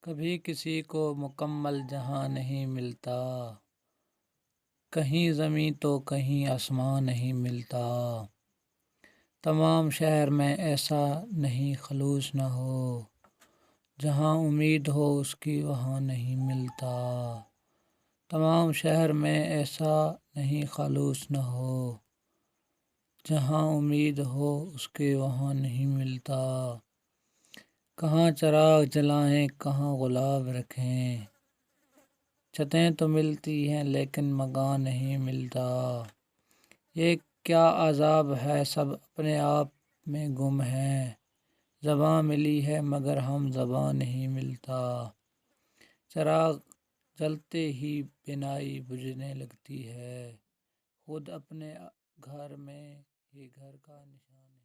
کبھی کسی کو مکمل جہاں نہیں ملتا، کہیں زمیں تو کہیں آسمان نہیں ملتا، تمام شہر میں ایسا نہیں خلوص نہ ہو، جہاں امید ہو اس کی وہاں نہیں ملتا، تمام شہر میں ایسا نہیں خلوص نہ ہو، جہاں امید ہو اس کے وہاں نہیں ملتا، کہاں چراغ جلائیں کہاں گلاب رکھیں، چھتیں تو ملتی ہیں لیکن مکان نہیں ملتا، یہ کیا عذاب ہے سب اپنے آپ میں گم ہیں، زباں ملی ہے مگر ہم زباں نہیں ملتا، چراغ جلتے ہی بینائی بجھنے لگتی ہے، خود اپنے گھر میں ہی گھر کا نشان